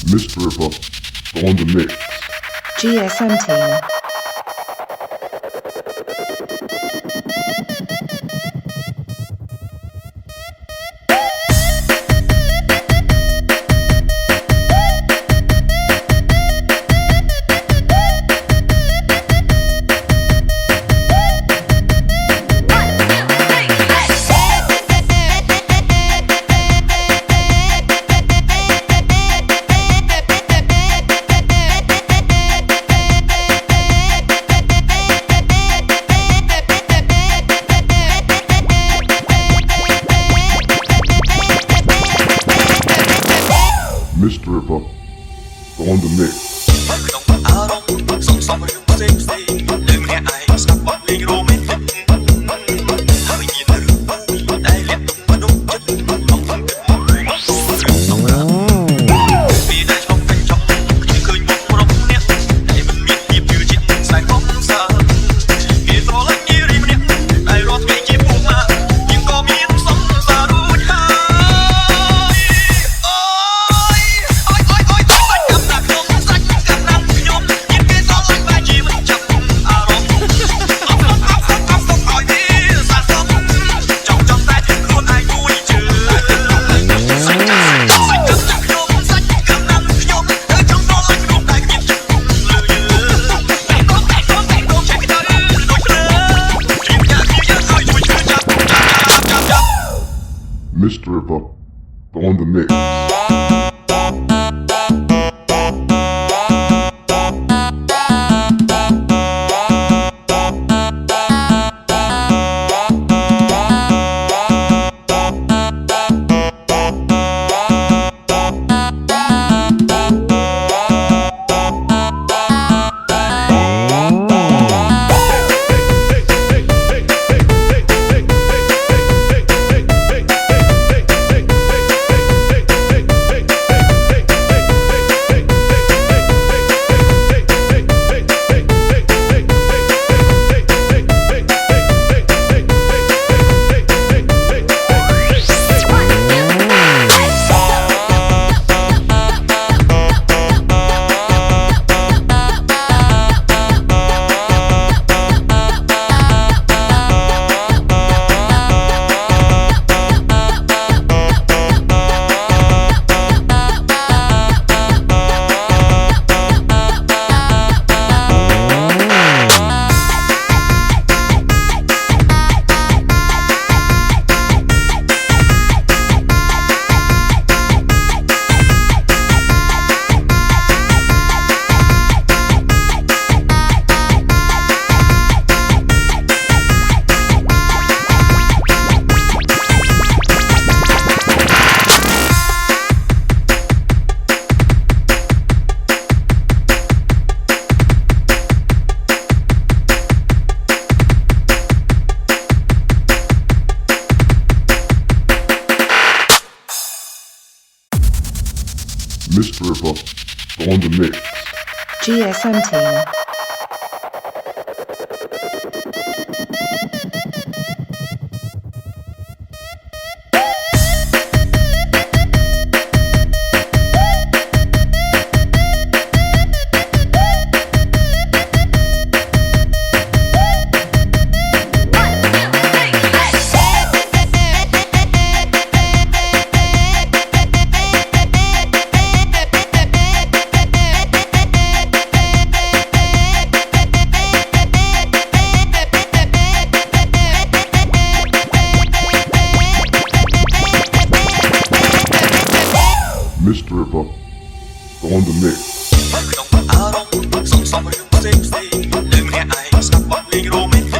Mr. Ripper on the mix. GSM team. Mr. Ripper on the mix. អារម្មណ៍សងសំរឿងផ្សេងផ្សេងលើម្នាក់ឯងស្ដាប់បទលេងរ៉ូមែនទិកហើយមានរឿងមួយដែលលាក់ទុកមនុស្សចិត្តក្នុងគំនិតមករឿងសំរាប់ពីដែលឆ្លងកាច់ចង់ឃើញមុខរកអ្នកដែលមិនមានភាពជឿជាក់ខ្សែកំសាគេស្រឡាញ់នារីម្នាក់ដែលរត់ថ្ងៃជាពុកម៉ាយើងក៏មានសំសាររួចហើយMr. Ripper on the mix. Mr. Ripper on the mix. GSM team. Mr. Ripper on the mix. ក្នុងអារម្មណ៍សងសំរឿងផ្សេងផ្សេងលើម្នាក់ឯងស្ដាប់បទលេងរ៉ូមែន